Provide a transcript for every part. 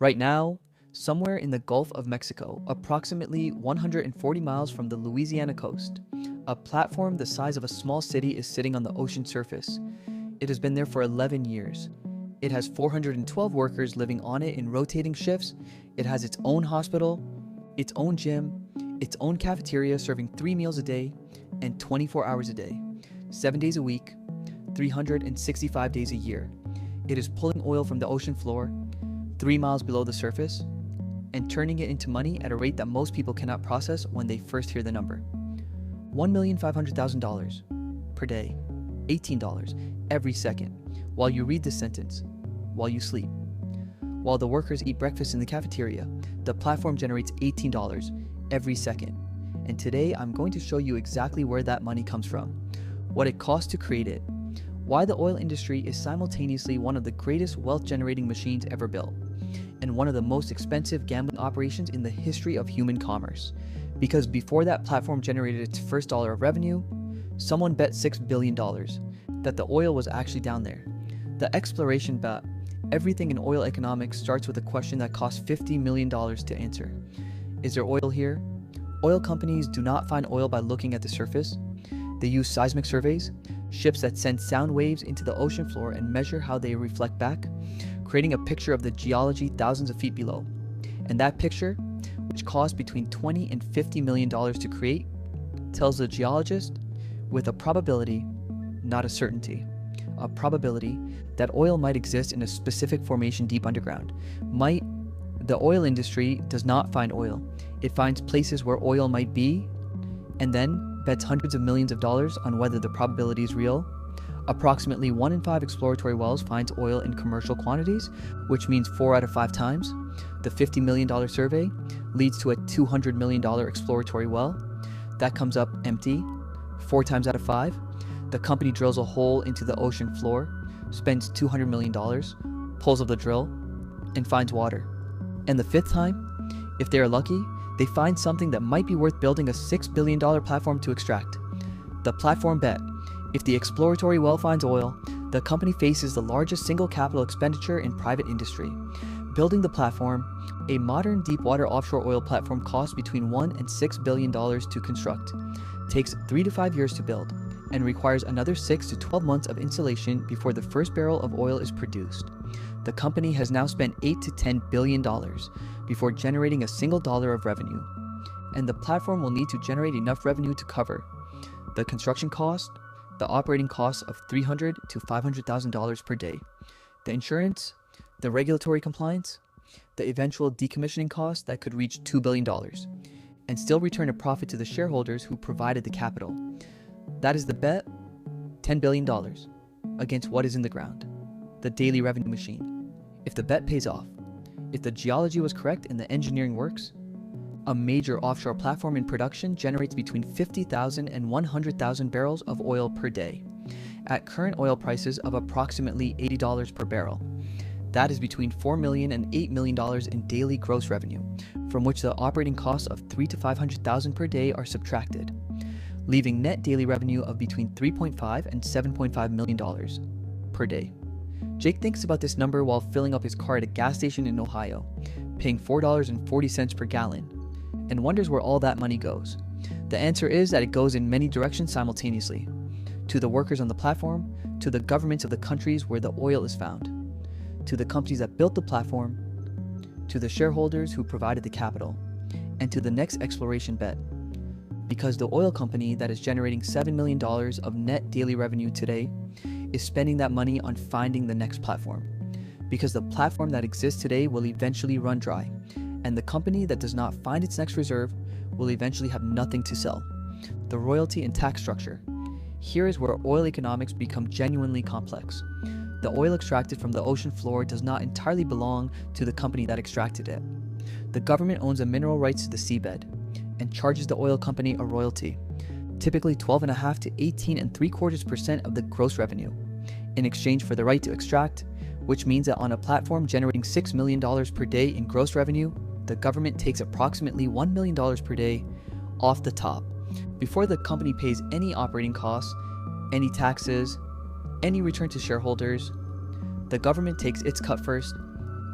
Right now, somewhere in the Gulf of Mexico, approximately 140 miles from the Louisiana coast, a platform the size of a small city is sitting on the ocean surface. It has been there for 11 years. It has 412 workers living on it in rotating shifts. It has its own hospital, its own gym, its own cafeteria serving 3 meals a day and 24 hours a day, 7 days a week, 365 days a year. It is pulling oil from the ocean floor 3 miles below the surface and turning it into money at a rate that most people cannot process when they first hear the number. $1,500,000 per day, $18 every second, while you read this sentence, while you sleep. While the workers eat breakfast in the cafeteria, the platform generates $18 every second. And today I'm going to show you exactly where that money comes from, what it costs to create it, why the oil industry is simultaneously one of the greatest wealth-generating machines ever built, and one of the most expensive gambling operations in the history of human commerce. Because before that platform generated its first dollar of revenue, someone bet $6 billion that the oil was actually down there. The exploration bet. Everything in oil economics starts with a question that costs $50 million to answer. Is there oil here? Oil companies do not find oil by looking at the surface. They use seismic surveys, ships that send sound waves into the ocean floor and measure how they reflect back, creating a picture of the geology thousands of feet below. And that picture, which costs between $20 and $50 million to create, tells the geologist with a probability, not a certainty, a probability that oil might exist in a specific formation deep underground. The oil industry does not find oil. It finds places where oil might be and then bets hundreds of millions of dollars on whether the probability is real. Approximately 1 in 5 exploratory wells finds oil in commercial quantities, which means 4 out of 5 times. The $50 million survey leads to a $200 million exploratory well. That comes up empty 4 times out of 5. The company drills a hole into the ocean floor, spends $200 million, pulls up the drill, and finds water. And the 5th time, if they are lucky, they find something that might be worth building a $6 billion platform to extract. The platform bet. If the exploratory well finds oil, the company faces the largest single capital expenditure in private industry. Building the platform, a modern deepwater offshore oil platform costs between $1 and $6 billion to construct, takes 3 to 5 years to build, and requires another 6 to 12 months of installation before the first barrel of oil is produced. The company has now spent $8 to $10 billion before generating a single dollar of revenue, and the platform will need to generate enough revenue to cover the construction cost, the operating costs of $300,000 to $500,000 per day, the insurance, the regulatory compliance, the eventual decommissioning cost that could reach $2 billion, and still return a profit to the shareholders who provided the capital. That is the bet, $10 billion, against what is in the ground, the daily revenue machine. If the bet pays off, if the geology was correct and the engineering works, a major offshore platform in production generates between 50,000 and 100,000 barrels of oil per day, at current oil prices of approximately $80 per barrel. That is between $4 million and $8 million in daily gross revenue, from which the operating costs of $300,000 to $500,000 per day are subtracted, leaving net daily revenue of between $3.5 and $7.5 million per day. Jake thinks about this number while filling up his car at a gas station in Ohio, paying $4.40 per gallon, and wonders where all that money goes. The answer is that it goes in many directions simultaneously, to the workers on the platform, to the governments of the countries where the oil is found, to the companies that built the platform, to the shareholders who provided the capital, and to the next exploration bet. Because the oil company that is generating $7 million of net daily revenue today is spending that money on finding the next platform. Because the platform that exists today will eventually run dry, and the company that does not find its next reserve will eventually have nothing to sell. The royalty and tax structure. Here is where oil economics become genuinely complex. The oil extracted from the ocean floor does not entirely belong to the company that extracted it. The government owns the mineral rights to the seabed and charges the oil company a royalty, typically 12.5% to 18.75% of the gross revenue, in exchange for the right to extract, which means that on a platform generating $6 million per day in gross revenue, the government takes approximately $1 million per day off the top, before the company pays any operating costs, any taxes, any return to shareholders. The government takes its cut first,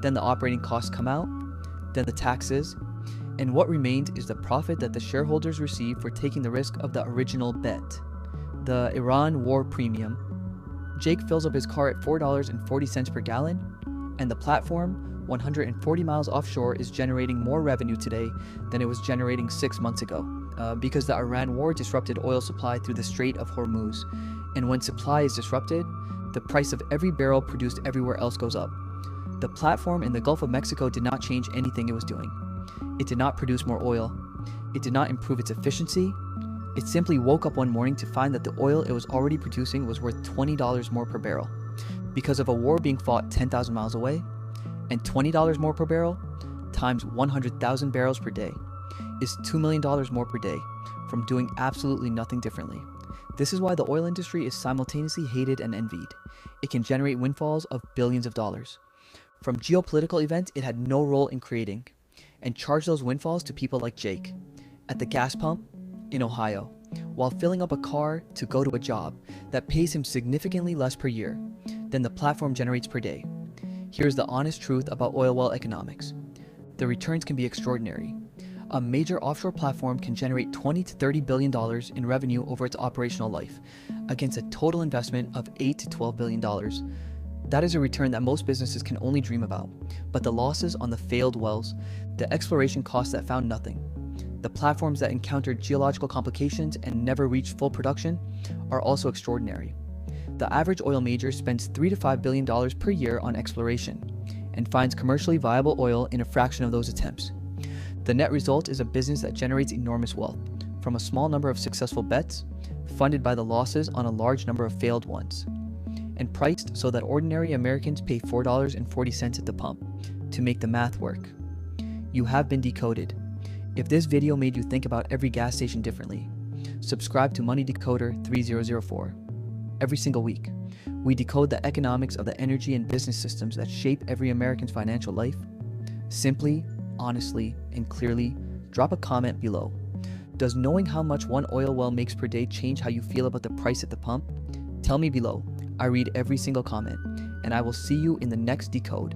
then the operating costs come out, then the taxes, and what remains is the profit that the shareholders receive for taking the risk of the original bet, the Iran war premium. Jake fills up his car at $4.40 per gallon, and the platform, 140 miles offshore, is generating more revenue today than it was generating 6 months ago, because the Iran war disrupted oil supply through the Strait of Hormuz, and when supply is disrupted, the price of every barrel produced everywhere else goes up. The platform in the Gulf of Mexico did not change anything it was doing. It did not produce more oil. It did not improve its efficiency. It simply woke up one morning to find that the oil it was already producing was worth $20 more per barrel because of a war being fought 10,000 miles away, and $20 more per barrel times 100,000 barrels per day is $2 million more per day from doing absolutely nothing differently. This is why the oil industry is simultaneously hated and envied. It can generate windfalls of billions of dollars from geopolitical events it had no role in creating, and charge those windfalls to people like Jake at the gas pump in Ohio while filling up a car to go to a job that pays him significantly less per year than the platform generates per day. Here's the honest truth about oil well economics. The returns can be extraordinary. A major offshore platform can generate $20 to $30 billion in revenue over its operational life against a total investment of $8 to $12 billion. That is a return that most businesses can only dream about, but the losses on the failed wells, the exploration costs that found nothing, the platforms that encountered geological complications and never reached full production are also extraordinary. The average oil major spends $3 to $5 billion per year on exploration and finds commercially viable oil in a fraction of those attempts. The net result is a business that generates enormous wealth from a small number of successful bets, funded by the losses on a large number of failed ones, and priced so that ordinary Americans pay $4.40 at the pump to make the math work. You have been decoded. If this video made you think about every gas station differently, subscribe to Money Decoder 3004. Every single week, we decode the economics of the energy and business systems that shape every American's financial life. Simply, honestly, and clearly, drop a comment below. Does knowing how much one oil well makes per day change how you feel about the price at the pump? Tell me below. I read every single comment, and I will see you in the next decode.